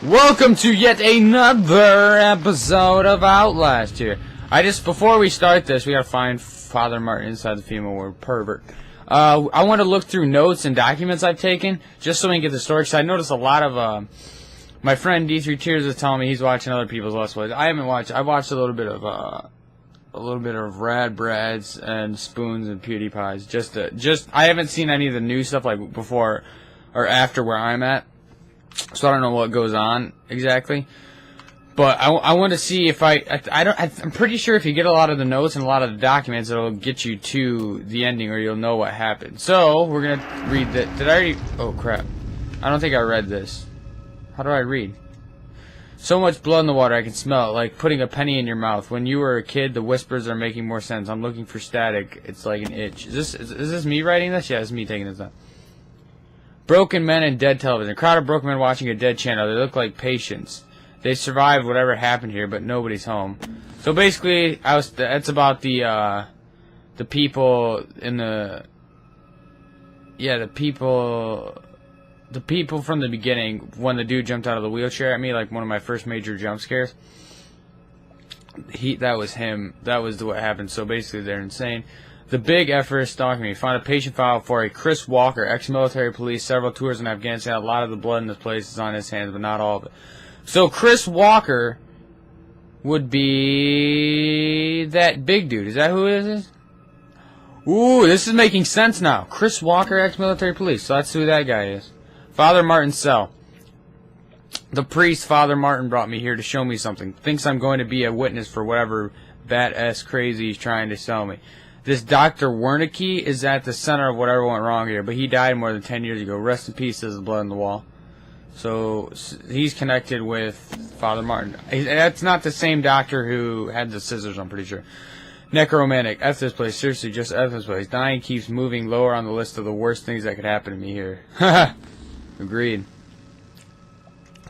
Welcome to yet another episode of Outlast here. Before we start this, we gotta find Father Martin inside the female word, pervert. I want to look through notes and documents I've taken, just so we can get the story, because I noticed a lot of, my friend D3 Tears is telling me he's watching other people's Let's Plays. I haven't watched, I watched a little bit of Rad Brads and Spoons and PewDiePie's, I haven't seen any of the new stuff, like, before or after where I'm at. So I don't know what goes on exactly, but I want to see if I'm pretty sure if you get a lot of the notes and a lot of the documents, it'll get you to the ending, or you'll know what happened. So we're gonna read that. Did I already? Oh crap! I don't think I read this. How do I read? So much blood in the water, I can smell it, like putting a penny in your mouth. When you were a kid, the whispers are making more sense. I'm looking for static. It's like an itch. Is this me writing this? Yeah, it's me taking this down. Broken men and dead television. A crowd of broken men watching a dead channel. They look like patients. They survived whatever happened here, but nobody's home. So basically, that's about the people in the people from the beginning when the dude jumped out of the wheelchair at me, like one of my first major jump scares. That was him. That was what happened. So basically, they're insane. The big effort is stalking me. Found a patient file for a Chris Walker, ex-military police, several tours in Afghanistan. A lot of the blood in this place is on his hands, but not all of it. So Chris Walker would be that big dude. Is that who it is? Ooh, this is making sense now. Chris Walker, ex-military police. So that's who that guy is. Father Martin's cell. The priest, Father Martin, brought me here to show me something. Thinks I'm going to be a witness for whatever bat-ass crazy he's trying to sell me. This Dr. Wernicke is at the center of whatever went wrong here, but he died more than 10 years ago. Rest in peace, says the blood on the wall. So he's connected with Father Martin. That's not the same doctor who had the scissors, I'm pretty sure. Necromantic. F this place. Seriously, just F this place. Dying keeps moving lower on the list of the worst things that could happen to me here. Haha. Agreed.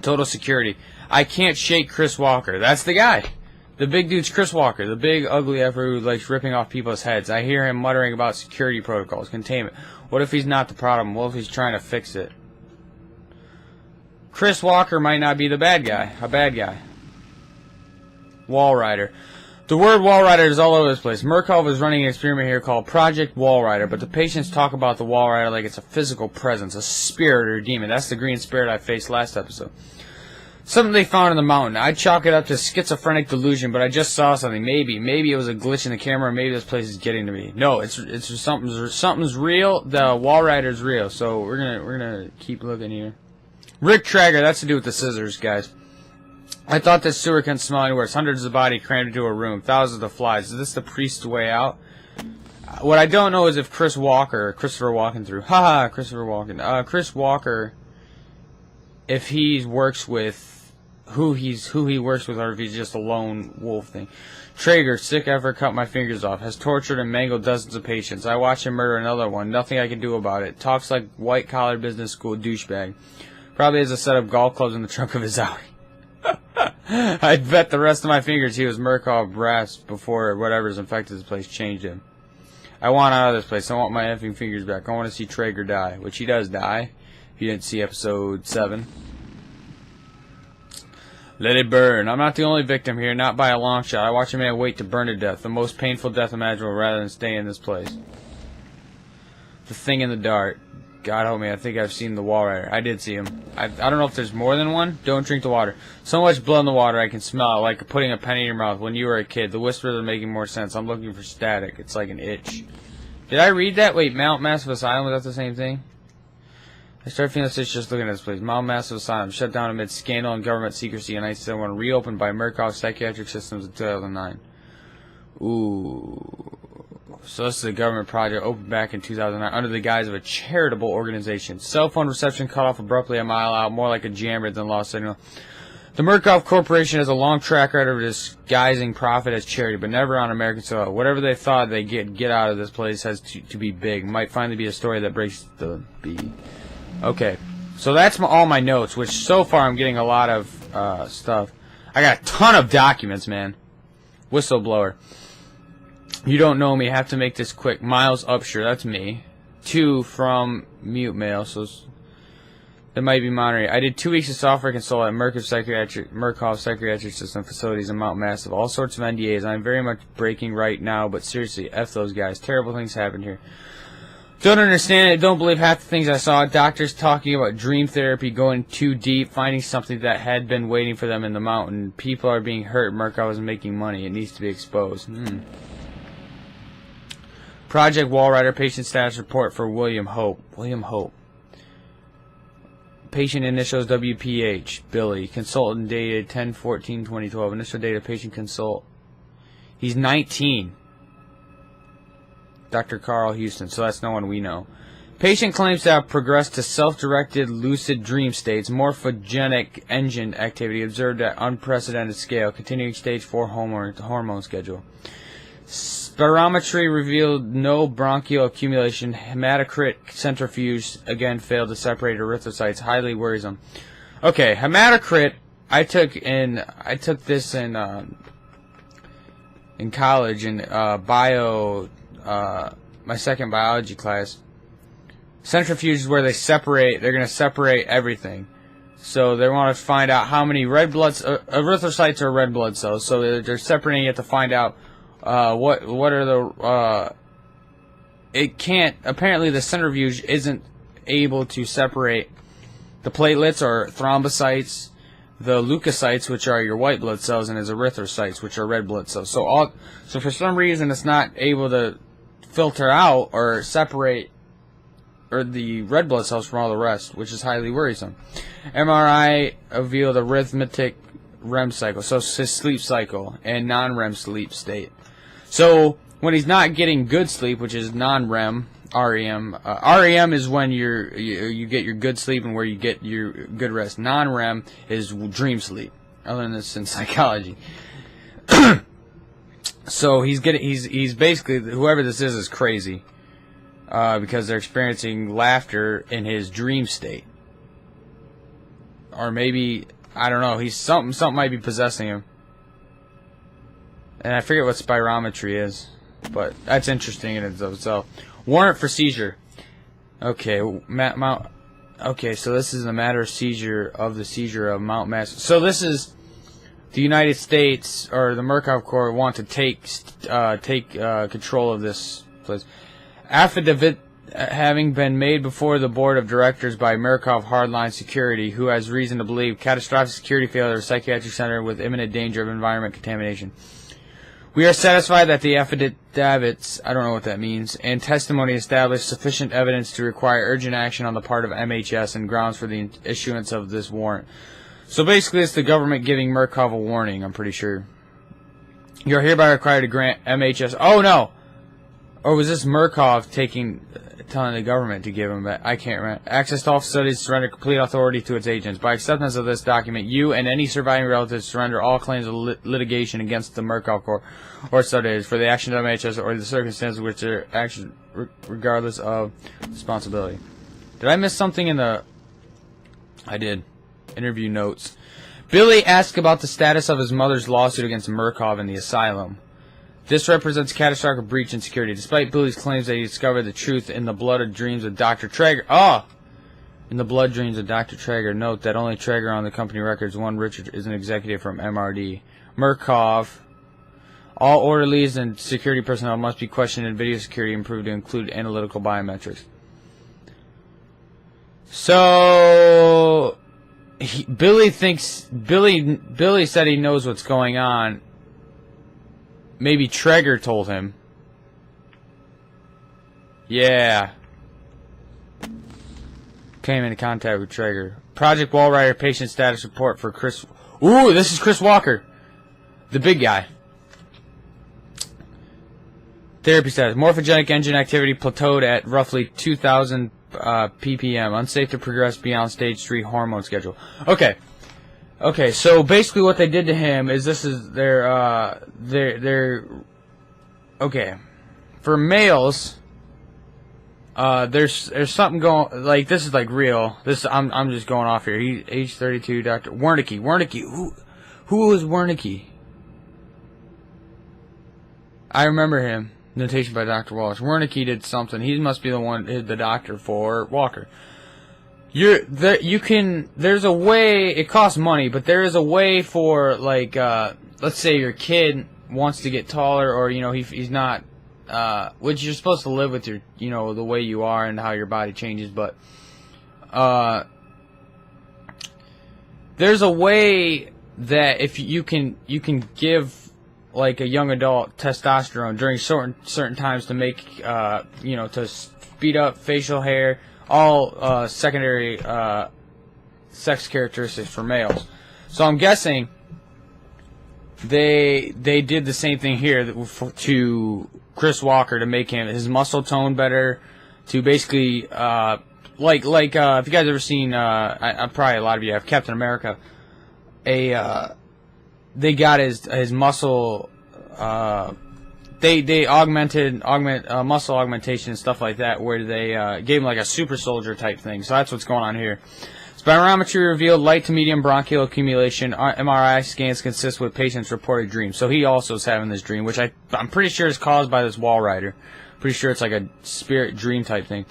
Total security. I can't shake Chris Walker. That's the guy. The big dude's Chris Walker, the big ugly effer who likes ripping off people's heads. I hear him muttering about security protocols, containment. What if he's not the problem? What if he's trying to fix it? Chris Walker might not be the bad guy. A bad guy. Walrider. The word Walrider is all over this place. Murkoff is running an experiment here called Project Walrider, but the patients talk about the Walrider like it's a physical presence, a spirit or a demon. That's the green spirit I faced last episode. Something they found in the mountain. I'd chalk it up to schizophrenic delusion, but I just saw something. Maybe it was a glitch in the camera. Maybe this place is getting to me. No, it's something's real. The Walrider's real. So we're gonna keep looking here. Rick Traeger. That's to do with the scissors, guys. I thought this sewer couldn't smell any worse. Hundreds of bodies crammed into a room. Thousands of flies. Is this the priest's way out? What I don't know is if Christopher Walken through. Haha, Christopher Walken. Chris Walker. If he works with. Who he works with, or if he's just a lone wolf thing. Traeger, sick effort, cut my fingers off. Has tortured and mangled dozens of patients. I watched him murder another one. Nothing I can do about it. Talks like white-collar business school douchebag. Probably has a set of golf clubs in the trunk of his Audi. I'd bet the rest of my fingers he was Murkoff brass before whatever's infected this place changed him. I want out of this place. I want my effing fingers back. I want to see Traeger die. Which he does die. If you didn't see episode 7. Let it burn. I'm not the only victim here, not by a long shot. I watch a man wait to burn to death, the most painful death imaginable, rather than stay in this place. The thing in the dark. God help me, I think I've seen the Walrider. I did see him. I don't know if there's more than one. Don't drink the water. So much blood in the water, I can smell it, like putting a penny in your mouth. When you were a kid, the whispers are making more sense. I'm looking for static. It's like an itch. Did I read that? Wait, Mount Massive Asylum, was that the same thing? I started feeling sick just looking at this place. Mount Massive Asylum, shut down amid scandal and government secrecy in 1971, reopened by Murkoff Psychiatric Systems in 2009. Ooh. So this is a government project opened back in 2009 under the guise of a charitable organization. Cell phone reception cut off abruptly a mile out, more like a jammer than lost signal. The Murkoff Corporation has a long track record of disguising profit as charity, but never on American soil. Whatever they thought they get out of this place has to be big. Might finally be a story that breaks the B. Okay, so that's all my notes, which so far I'm getting a lot of stuff. I got a ton of documents, man. Whistleblower. You don't know me, have to make this quick. Miles Upshur, that's me. 2 from Mute Mail, so that might be monitoring. I did 2 weeks of software consult at Murkoff Psychiatric System facilities in Mount Massive. All sorts of NDAs. I'm very much breaking right now, but seriously, F those guys. Terrible things happened here. Don't understand it. Don't believe half the things I saw. Doctors talking about dream therapy, going too deep, finding something that had been waiting for them in the mountain. People are being hurt. Murkoff is making money. It needs to be exposed. Project Walrider, patient status report for William Hope. William Hope. Patient initials WPH. Billy. Consultant dated 10/14/2012. Initial date of patient consult. He's 19. Dr. Carl Houston, so that's no one we know. Patient claims to have progressed to self-directed lucid dream states, morphogenic engine activity observed at unprecedented scale, continuing stage 4 hormone schedule. Spirometry revealed no bronchial accumulation. Hematocrit centrifuge again failed to separate erythrocytes. Highly worrisome. Okay, hematocrit. I took this in college in bio. My second biology class. Centrifuge is where they separate. They're going to separate everything. So they want to find out how many red blood erythrocytes are red blood cells. So they're separating it to find out what are the. It can't. Apparently, the centrifuge isn't able to separate the platelets or thrombocytes, the leukocytes, which are your white blood cells, and his erythrocytes, which are red blood cells. So for some reason, it's not able to filter out or separate the red blood cells from all the rest, which is highly worrisome. MRI revealed arrhythmic REM cycle, so his sleep cycle, and non-REM sleep state. So when he's not getting good sleep, which is non-REM, REM. REM is when you get your good sleep and where you get your good rest. Non-REM is dream sleep. I learned this in psychology. So he's basically, whoever this is crazy, because they're experiencing laughter in his dream state, or maybe I don't know. Something might be possessing him, and I forget what spirometry is, but that's interesting in itself. Warrant for seizure. Okay, okay, so this is a matter of seizure of Mount Massive. So this is the United States or the Murkoff Corps want to take control of this place. Affidavit having been made before the board of directors by Murkoff Hardline Security, who has reason to believe catastrophic security failure of a psychiatric center with imminent danger of environment contamination. We are satisfied that the affidavits, I don't know what that means, and testimony established sufficient evidence to require urgent action on the part of MHS and grounds for the issuance of this warrant. So basically it's the government giving Murkoff a warning, I'm pretty sure. You are hereby required to grant MHS... Oh, no! Or was this Murkoff telling the government to give him that? I can't remember. Access to all facilities to surrender complete authority to its agents. By acceptance of this document, you and any surviving relatives surrender all claims of litigation against the Murkoff Corps or subsidiaries for the action of MHS or the circumstances which their action regardless of responsibility. Did I miss something in the... I did. Interview notes. Billy asked about the status of his mother's lawsuit against Murkoff in the asylum. This represents catastrophic breach in security. Despite Billy's claims that he discovered the truth in the blood of dreams of Dr. Traeger. In the blood dreams of Dr. Traeger. Note that only Traeger on the company records. One Richard is an executive from MRD. Murkoff. All orderlies and security personnel must be questioned and video security improved to include analytical biometrics. So... Billy said he knows what's going on. Maybe Traeger told him. Yeah. Came into contact with Traeger. Project Walrider patient status report for Chris. Ooh, this is Chris Walker. The big guy. Therapy status. Morphogenic engine activity plateaued at roughly 2,000 ppm. Unsafe to progress beyond stage 3 hormone schedule. Okay. Okay, so basically what they did to him is this is their okay. For males, there's something going, like, this is like real. This I'm just going off here. He's age 32, Dr. Wernicke. Wernicke. Who was Wernicke? I remember him. Notation by Dr. Wallace. Wernicke did something. He must be the doctor for Walker. There's a way. It costs money, but there is a way for, like, let's say your kid wants to get taller, or he's not. Which you're supposed to live with your, the way you are and how your body changes, but there's a way that if you can give, like, a young adult testosterone during certain times to make to speed up facial hair, all secondary sex characteristics for males. So I'm guessing they did the same thing here to Chris Walker to make his muscle tone better, to basically if you guys ever seen probably a lot of you have Captain America, they got his muscle they augment muscle augmentation and stuff like that, where they gave him like a super soldier type thing. So that's what's going on here. Spirometry revealed light to medium bronchial accumulation. MRI scans consist with patient's reported dreams. So he also is having this dream, which I'm pretty sure is caused by this Walrider. Pretty sure it's like a spirit dream type thing.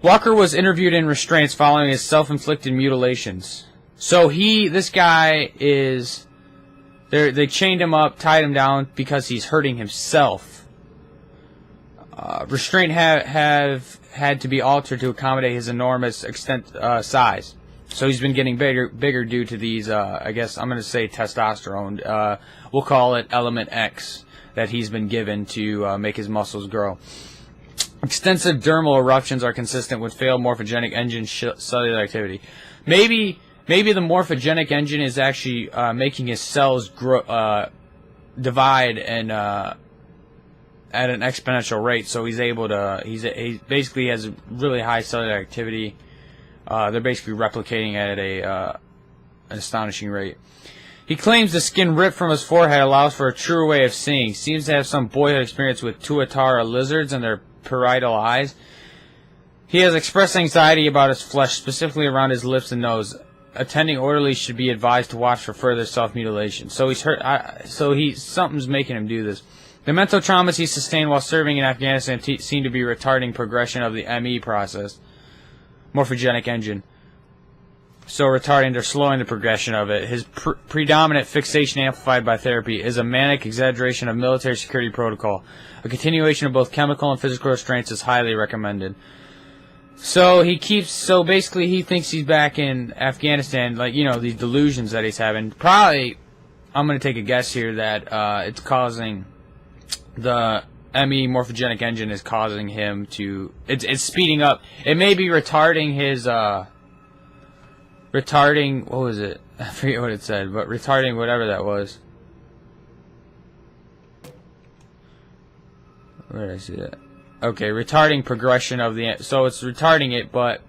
Walker was interviewed in restraints following his self-inflicted mutilations. So this guy is... They chained him up, tied him down because he's hurting himself. Restraint have had to be altered to accommodate his enormous size. So he's been getting bigger due to these, I guess I'm going to say testosterone. We'll call it element X that he's been given to make his muscles grow. Extensive dermal eruptions are consistent with failed morphogenic engine cellular activity. Maybe the morphogenic engine is actually making his cells grow, divide and at an exponential rate, so he's able to. He basically has really high cellular activity. They're basically replicating at an astonishing rate. He claims the skin ripped from his forehead allows for a truer way of seeing. Seems to have some boyhood experience with tuatara lizards and their parietal eyes. He has expressed anxiety about his flesh, specifically around his lips and nose. Attending orderlies should be advised to watch for further self-mutilation. So he's hurt. Something's making him do this. The mental traumas he sustained while serving in Afghanistan seem to be retarding progression of the ME process, morphogenic engine. So retarding or slowing the progression of it. His predominant fixation amplified by therapy is a manic exaggeration of military security protocol. A continuation of both chemical and physical restraints is highly recommended. So basically he thinks he's back in Afghanistan, like, these delusions that he's having. Probably, I'm going to take a guess here that it's causing, the ME morphogenic engine is causing him to, it's speeding up. It may be retarding his, what was it? I forget what it said, but retarding whatever that was. Where did I see that? Okay, retarding progression of the... So it's retarding it, but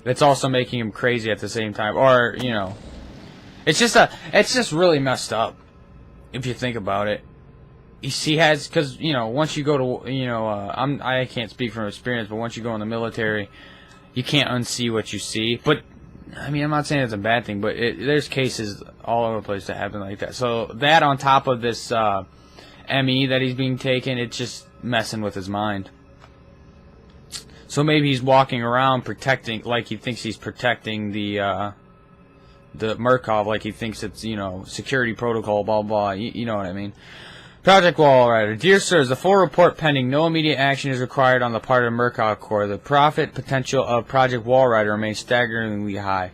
it's also making him crazy at the same time. Or, it's just really messed up, if you think about it. He has... Because, once you go to... I can't speak from experience, but once you go in the military, you can't unsee what you see. But, I'm not saying it's a bad thing, but there's cases all over the place that happen like that. So that on top of this ME that he's being taken, it's just messing with his mind. So maybe he's walking around protecting, like he thinks he's protecting the Murkoff, like he thinks it's, security protocol, blah, blah, you know what I mean. Project Walrider. Dear sirs, the full report pending. No immediate action is required on the part of Murkoff Corps. The profit potential of Project Walrider remains staggeringly high.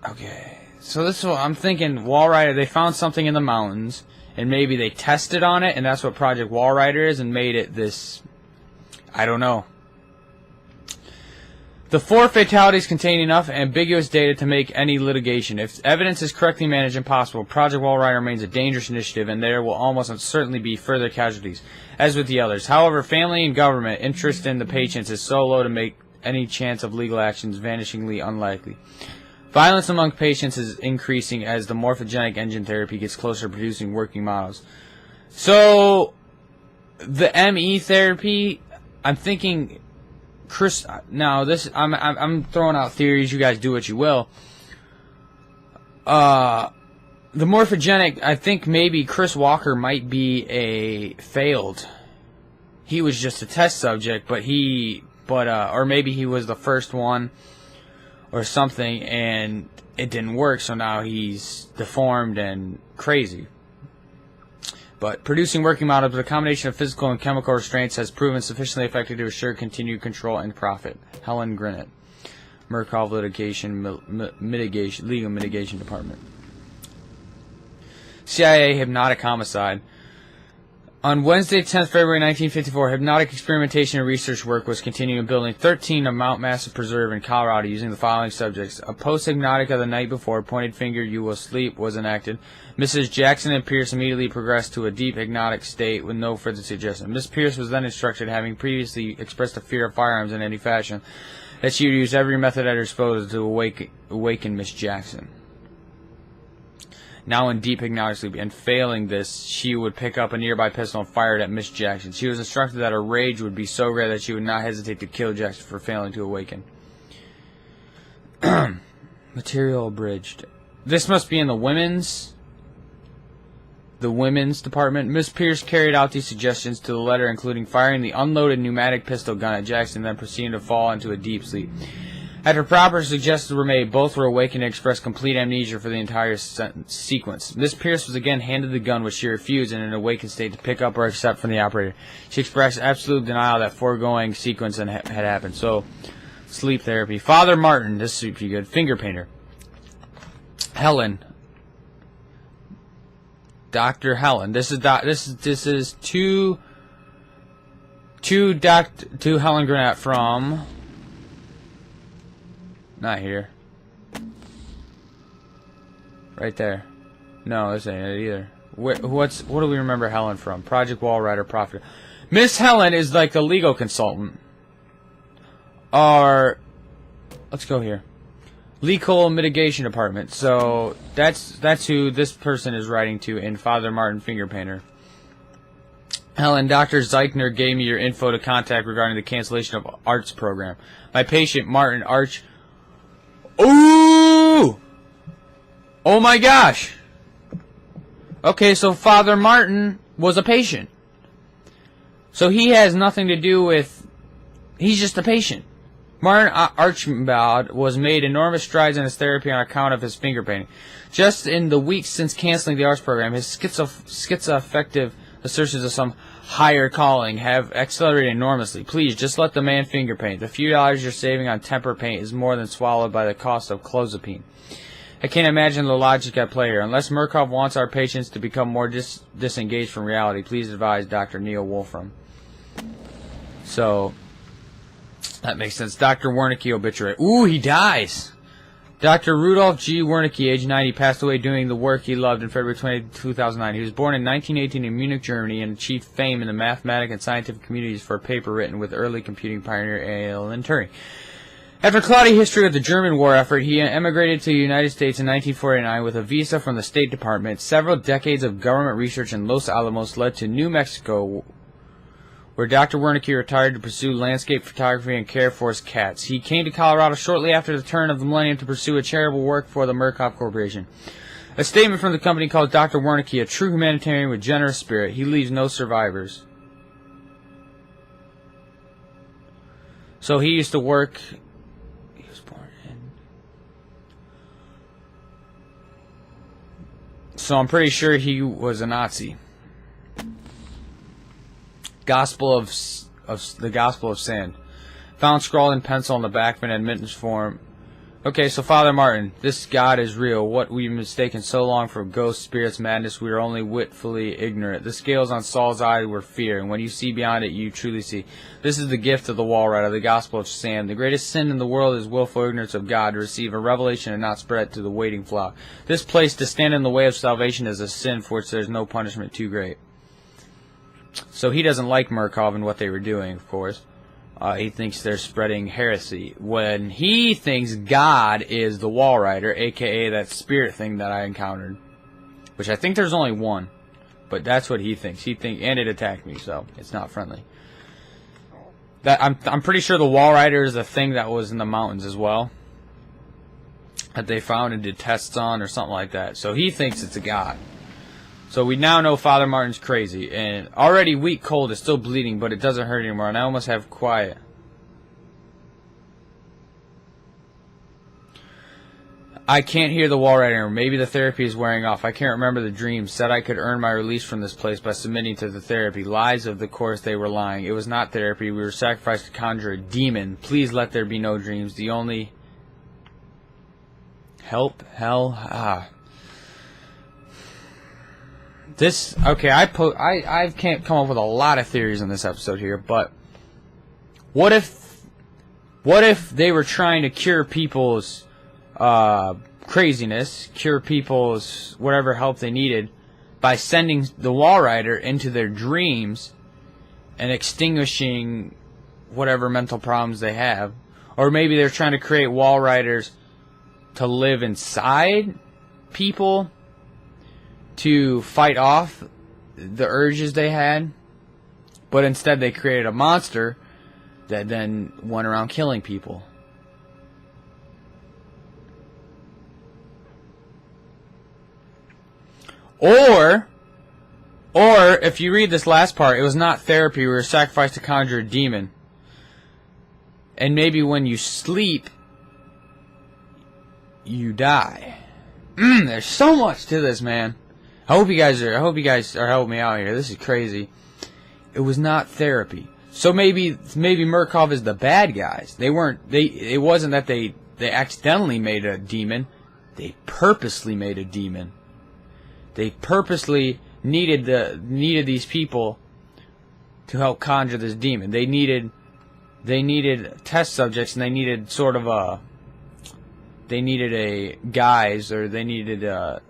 Okay. So this is what I'm thinking. Walrider, they found something in the mountains. And maybe they tested on it, and that's what Project Walrider is, and made it this... I don't know. The 4 fatalities contain enough ambiguous data to make any litigation. If evidence is correctly managed and possible, Project Walrider remains a dangerous initiative, and there will almost certainly be further casualties, as with the others. However, family and government interest in the patients is so low to make any chance of legal actions vanishingly unlikely. Violence among patients is increasing as the morphogenic engine therapy gets closer to producing working models. So, the ME therapy, I'm thinking, Chris. Now this, I'm throwing out theories. You guys do what you will. The morphogenic, I think maybe Chris Walker might be a failed. He was just a test subject, but he But or maybe he was the first one or something, and it didn't work, so now he's deformed and crazy. But producing working models with a combination of physical and chemical restraints has proven sufficiently effective to assure continued control and profit. Helen Grinnett, Murkoff Legal Mitigation Department. CIA hypnotic homicide. On Wednesday, 10th February 1954, hypnotic experimentation and research work was continuing in Building 13 of Mount Massive Preserve in Colorado using the following subjects. A post-hypnotic of the night before, pointed finger, you will sleep, was enacted. Mrs. Jackson and Pierce immediately progressed to a deep hypnotic state with no further suggestion. Miss Pierce was then instructed, having previously expressed a fear of firearms in any fashion, that she would use every method at her disposal to awaken Miss Jackson. Now in deep hypnotic sleep, and failing this, she would pick up a nearby pistol and fire it at Miss Jackson. She was instructed that her rage would be so great that she would not hesitate to kill Jackson for failing to awaken. Material abridged. This must be in the women's department. Miss Pierce carried out these suggestions to the letter, including firing the unloaded pneumatic pistol gun at Jackson, then proceeding to fall into a deep sleep. After proper suggestions were made, both were awakened and expressed complete amnesia for the entire sequence. Miss Pierce was again handed the gun, which she refused in an awakened state to pick up or accept from the operator. She expressed absolute denial that foregoing sequence had happened. So, sleep therapy. Father Martin, this is pretty good. Finger painter. Helen. Dr. Helen. This is to Helen Grinnett from. Not here. Right there. No, this ain't it either. What do we remember Helen from? Project Walrider Profit. Miss Helen is like the legal consultant. Let's go here. Legal Mitigation Department. So that's who this person is writing to in Father Martin Finger Painter. Helen, Dr. Zeichner gave me your info to contact regarding the cancellation of arts program. My patient, Martin Arch. Ooh! Oh my gosh! Okay, so Father Martin was a patient. So he has nothing to do with. He's just a patient. Martin Archibald was made enormous strides in his therapy on account of his finger painting. Just in the weeks since canceling the arts program, his schizoaffective assertions of some higher calling have accelerated enormously. Please, just let the man finger paint. The few dollars you're saving on temper paint is more than swallowed by the cost of clozapine. I can't imagine the logic at play here. Unless Murkoff wants our patients to become more disengaged from reality, please advise Dr. Neil Wolfram. So, that makes sense. Dr. Wernicke obituary. Ooh, he dies! Dr. Rudolph G. Wernicke, age 90, passed away doing the work he loved in February 20, 2009. He was born in 1918 in Munich, Germany, and achieved fame in the mathematical and scientific communities for a paper written with early computing pioneer Alan Turing. After a cloudy history with the German war effort, he emigrated to the United States in 1949 with a visa from the State Department. Several decades of government research in Los Alamos led to New Mexico, where Dr. Wernicke retired to pursue landscape photography and care for his cats. He came to Colorado shortly after the turn of the millennium to pursue a charitable work for the Murkoff Corporation. A statement from the company called Dr. Wernicke a true humanitarian with generous spirit. He leaves no survivors. So he used to work. He was born in. So I'm pretty sure he was a Nazi. Gospel of the Gospel of Sand. Found scrawled in pencil on the back of an admittance form. Okay, so Father Martin, this God is real. What we've mistaken so long for ghosts, spirits, madness, we are only witfully ignorant. The scales on Saul's eye were fear, and when you see beyond it, you truly see. This is the gift of the Walrider, the Gospel of Sand. The greatest sin in the world is willful ignorance of God, to receive a revelation and not spread it to the waiting flock. This place to stand in the way of salvation is a sin for which there is no punishment too great. So he doesn't like Murkoff and what they were doing, of course. He thinks they're spreading heresy. When he thinks God is the Walrider, a.k.a. that spirit thing that I encountered. Which I think there's only one. But that's what he thinks. And it attacked me, so it's not friendly. I'm pretty sure the Walrider is a thing that was in the mountains as well. That they found and did tests on or something like that. So he thinks it's a god. So we now know Father Martin's crazy, and already weak cold is still bleeding, but it doesn't hurt anymore, and I almost have quiet. I can't hear the Walrider. Maybe the therapy is wearing off. I can't remember the dream. Said I could earn my release from this place by submitting to the therapy. Lies, of the course they were lying. It was not therapy. We were sacrificed to conjure a demon. Please let there be no dreams. The only... Help? Hell? This... Okay, I can't come up with a lot of theories in this episode here, but... What if they were trying to cure people's... craziness, cure people's whatever help they needed by sending the Walrider into their dreams and extinguishing whatever mental problems they have. Or maybe they're trying to create Walriders to live inside people to fight off the urges they had, but instead they created a monster that then went around killing people. Or if you read this last part, it was not therapy. We were sacrificed to conjure a demon. And maybe when you sleep, you die. There's so much to this, man. I hope you guys are helping me out here. This is crazy. It was not therapy. So maybe Murkoff is the bad guys. It wasn't that they accidentally made a demon. They purposely made a demon. They purposely needed these people to help conjure this demon. They needed test subjects, and they needed sort of a guise, or they needed a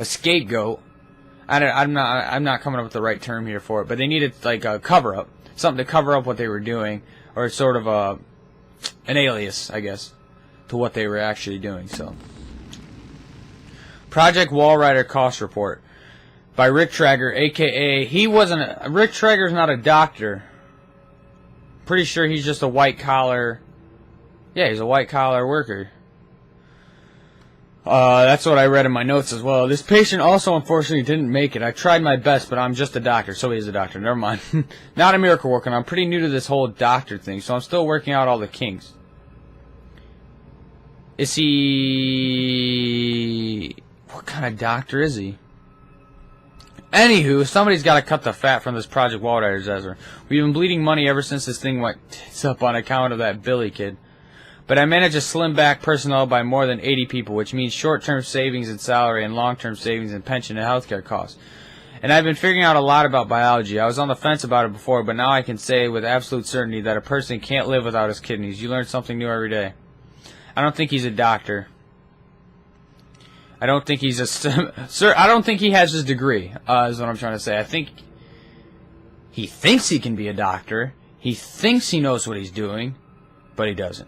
scapegoat. I'm not coming up with the right term here for it, but they needed like a cover up, something to cover up what they were doing, or sort of an alias, I guess, to what they were actually doing. So. Project Walrider Cost Report by Rick Traeger, a.k.a. Rick Traeger's not a doctor. Pretty sure he's just a white-collar... Yeah, he's a white-collar worker. That's what I read in my notes as well. This patient also unfortunately didn't make it. I tried my best, but I'm just a doctor. So he is a doctor. Never mind. Not a miracle worker. I'm pretty new to this whole doctor thing, so I'm still working out all the kinks. Is he... What kind of doctor is he? Anywho, somebody's got to cut the fat from this Project Walrider, Ezra. We've been bleeding money ever since this thing went tits up on account of that Billy kid. But I managed to slim back personnel by more than 80 people, which means short-term savings in salary and long-term savings in pension and healthcare costs. And I've been figuring out a lot about biology. I was on the fence about it before, but now I can say with absolute certainty that a person can't live without his kidneys. You learn something new every day. I don't think he's a doctor. I don't think he's a... Sir, I don't think he has his degree, is what I'm trying to say. I think he thinks he can be a doctor. He thinks he knows what he's doing, but he doesn't.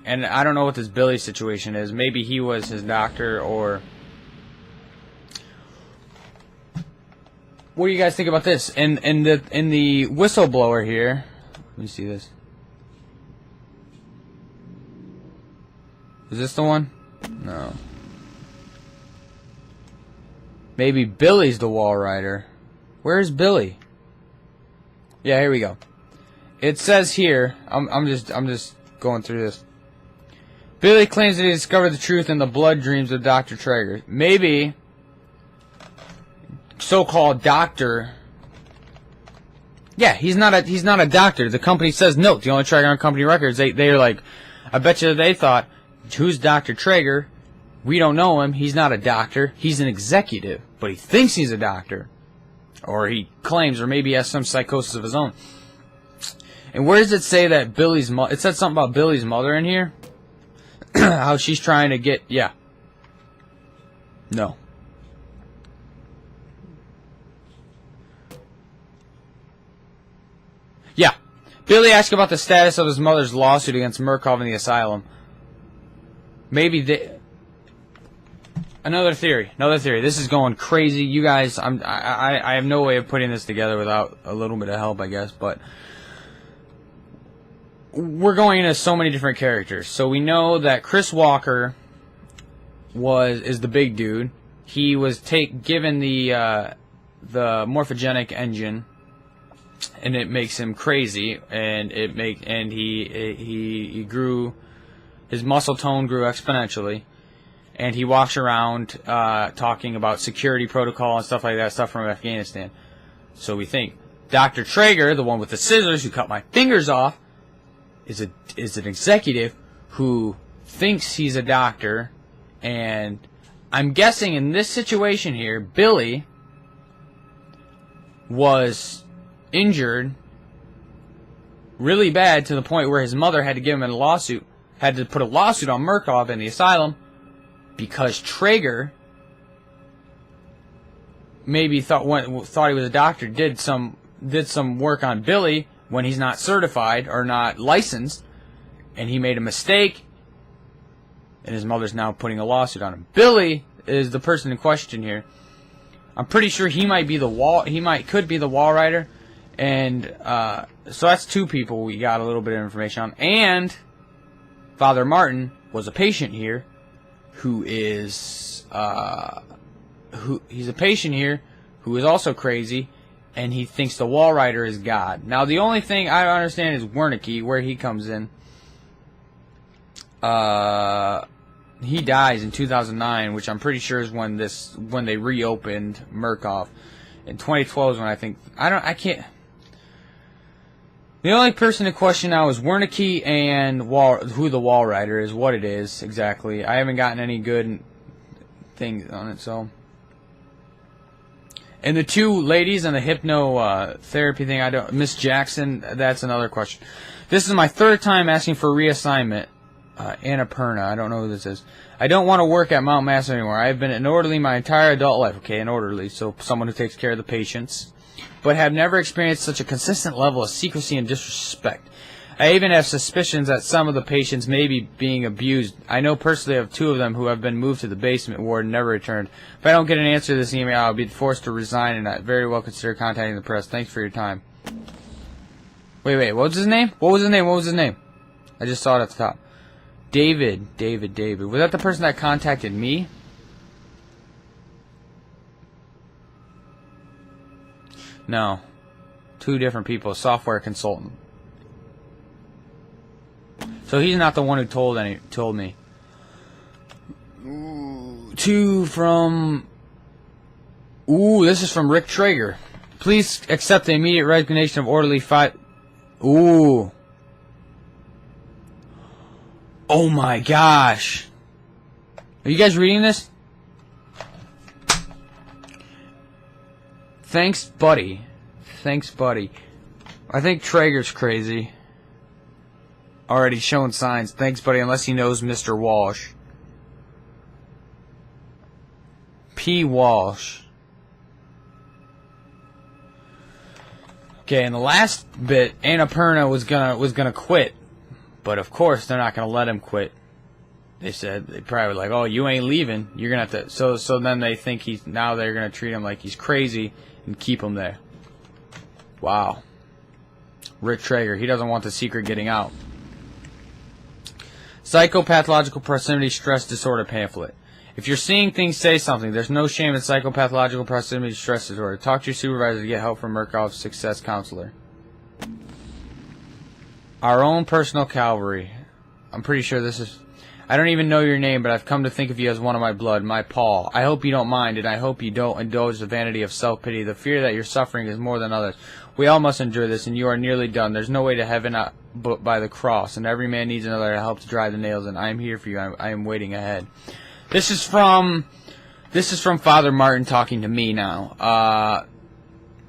And I don't know what this Billy situation is. Maybe he was his doctor, or... What do you guys think about this? In the whistleblower here... Let me see this. Is this the one? No. Maybe Billy's the Walrider. Where's Billy? Yeah, here we go. It says here, I'm just going through this. Billy claims that he discovered the truth in the blood dreams of Dr. Traeger. Maybe so-called doctor. Yeah, he's not a doctor. The company says no. The only Traeger on company records. They're like, I bet you they thought, who's Dr. Traeger? We don't know him. He's not a doctor. He's an executive, but he thinks he's a doctor, or he claims, or maybe he has some psychosis of his own. And where does it say that Billy's mother? It said something about Billy's mother in here. How she's trying to get... Yeah. No. Yeah. Billy asked about the status of his mother's lawsuit against Murkoff in the asylum. Maybe they... Another theory. This is going crazy. You guys, I have no way of putting this together without a little bit of help, I guess, but... We're going into so many different characters. So we know that Chris Walker is the big dude. He was given the morphogenic engine, and it makes him crazy, and he grew His muscle tone grew exponentially. And he walks around talking about security protocol and stuff like that, stuff from Afghanistan. So we think Dr. Traeger, the one with the scissors who cut my fingers off, is an executive who thinks he's a doctor. And I'm guessing in this situation here, Billy was injured really bad to the point where his mother had to give him a lawsuit, had to put a lawsuit on Murkoff in the asylum, because Traeger maybe thought he was a doctor, did some work on Billy when he's not certified or not licensed, and he made a mistake, and his mother's now putting a lawsuit on him. Billy is the person in question here. I'm pretty sure he might be could be the Walrider, and so that's two people we got a little bit of information on. And Father Martin was a patient here. He's a patient here who is also crazy, and he thinks the Walrider is God. Now, the only thing I don't understand is Wernicke, where he comes in. He dies in 2009, which I'm pretty sure is when they reopened Murkoff. In 2012 is when I can't. The only person in question now is Wernicke and who the Walrider is, what it is exactly. I haven't gotten any good things on it, so. And the two ladies on the hypnotherapy thing, Miss Jackson, that's another question. This is my third time asking for reassignment. Annapurna, I don't know who this is. I don't want to work at Mount Massive anymore. I've been an orderly my entire adult life. Okay, an orderly, so someone who takes care of the patients. But have never experienced such a consistent level of secrecy and disrespect. I even have suspicions that some of the patients may be being abused. I know personally of two of them who have been moved to the basement ward and never returned. If I don't get an answer to this email, I'll be forced to resign, and I very well consider contacting the press. Thanks for your time. Wait, what was his name? What was his name? I just saw it at the top. David. Was that the person that contacted me? No. Two different people. Software consultant. So he's not the one who told me. This is from Rick Traeger. Please accept the immediate resignation of orderly fight. Oh my gosh. Are you guys reading this? Thanks, buddy. I think Traeger's crazy. Already showing signs. Thanks, buddy, unless he knows Mr. Walsh. P. Walsh. Okay, in the last bit, Annapurna was gonna quit. But of course they're not gonna let him quit. They probably were like, "Oh, you ain't leaving. You're gonna have to." So then they think they're gonna treat him like he's crazy and keep him there. Wow. Rick Traeger, he doesn't want the secret getting out. Psychopathological proximity stress disorder pamphlet. If you're seeing things, say something. There's no shame in psychopathological proximity stress disorder. Talk to your supervisor to get help from Murkoff's success counselor. Our own personal cavalry. I'm pretty sure this is... I don't even know your name, but I've come to think of you as one of my blood, my Paul. I hope you don't mind, and I hope you don't indulge the vanity of self-pity. The fear that your suffering is more than others. We all must endure this, and you are nearly done. There's no way to heaven but by the cross, and every man needs another to help to drive the nails in. I am here for you. I am waiting ahead. This is from Father Martin talking to me now.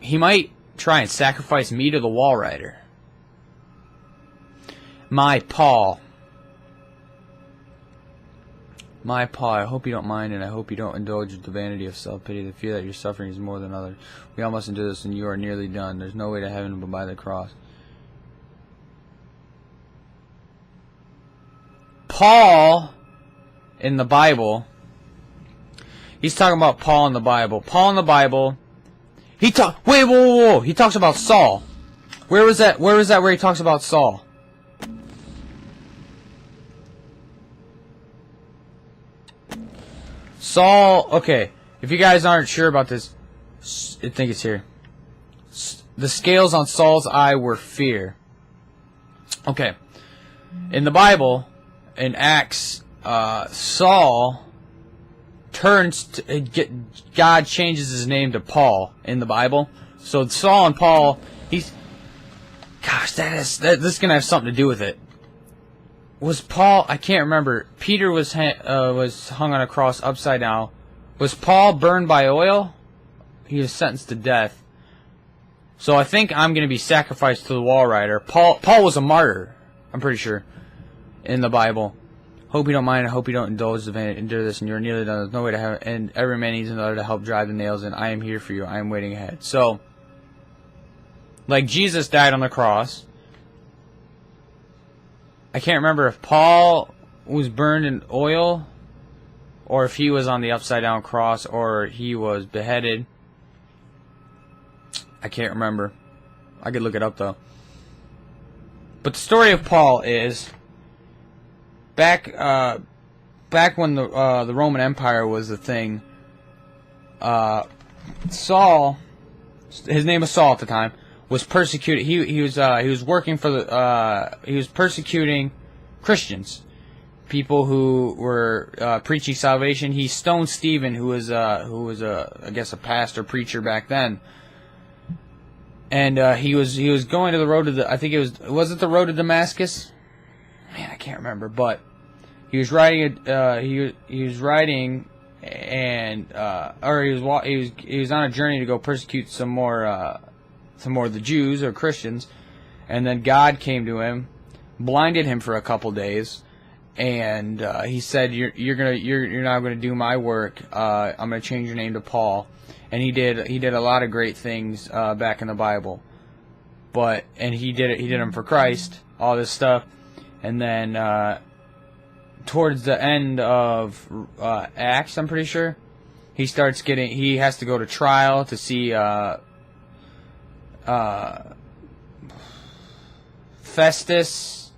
He might try and sacrifice me to the Walrider. My Paul, I hope you don't mind, and I hope you don't indulge the vanity of self-pity, the fear that your suffering is more than others. We all must endure this, and you are nearly done. There's no way to heaven but by the cross. Paul, in the Bible, he's talking about Paul in the Bible. Paul in the Bible, whoa. He talks about Saul. Where was that where he talks about Saul? Saul, okay, if you guys aren't sure about this, I think it's here. The scales on Saul's eye were fear. Okay, in the Bible, in Acts, Saul turns to, God changes his name to Paul in the Bible. So Saul and Paul, gosh, this is gonna have something to do with it. Was Paul? I can't remember. Peter was hung on a cross upside down. Was Paul burned by oil? He was sentenced to death. So I think I'm going to be sacrificed to the Walrider. Paul was a martyr, I'm pretty sure, in the Bible. Hope you don't mind. I hope you don't endure this, and you're nearly done. There's no way to have, and every man needs another to help drive the nails in. I am here for you. I am waiting ahead. So, like Jesus died on the cross. I can't remember if Paul was burned in oil, or if he was on the upside down cross, or he was beheaded. I can't remember. I could look it up though. But the story of Paul is back when the Roman Empire was the thing. Saul, his name was Saul at the time, was persecuted. He was working for he was persecuting Christians, people who were preaching salvation. He stoned Stephen, who was I guess a pastor preacher back then. And he was going to the road to I think was it the road to Damascus? Man, I can't remember, but he was riding he was riding and or he was on a journey to go persecute some more of the Jews or Christians, and then God came to him, blinded him for a couple days, and he said, "You're now going to do my work. I'm going to change your name to Paul." And he did a lot of great things back in the Bible, and he did them for Christ, all this stuff, and then towards the end of Acts, I'm pretty sure, he has to go to trial to see Festus.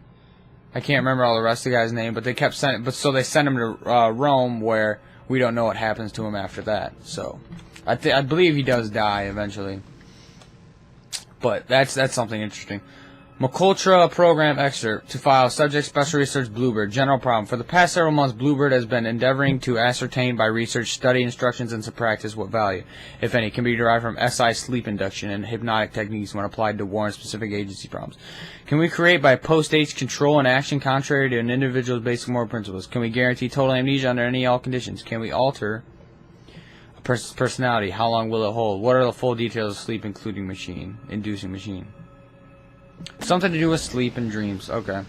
I can't remember all the rest of the guy's name, but they kept sending. So they sent him to Rome, where we don't know what happens to him after that. So I believe he does die eventually. But that's something interesting. McCultra program excerpt to file subject special research Bluebird. General problem. For the past several months, Bluebird has been endeavoring to ascertain by research, study, instructions, and to practice what value, if any, can be derived from SI sleep induction and hypnotic techniques when applied to warrant specific agency problems. Can we create by post-H control and action contrary to an individual's basic moral principles? Can we guarantee total amnesia under any all conditions? Can we alter a person's personality? How long will it hold? What are the full details of sleep inducing machine? Something to do with sleep and dreams. Okay.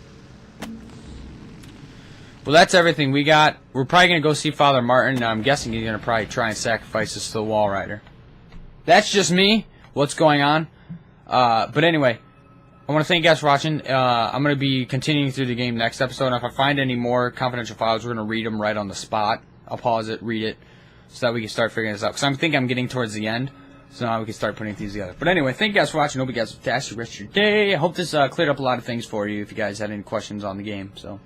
Well, that's everything we got. We're probably going to go see Father Martin. I'm guessing he's going to probably try and sacrifice us to the Walrider. That's just me. What's going on? But anyway, I want to thank you guys for watching. I'm going to be continuing through the game next episode. And if I find any more confidential files, we're going to read them right on the spot. I'll pause it, read it, so that we can start figuring this out. Because I think I'm getting towards the end. So now we can start putting things together. But anyway, thank you guys for watching. Hope you guys have a fantastic rest of your day. I hope this cleared up a lot of things for you if you guys had any questions on the game. So.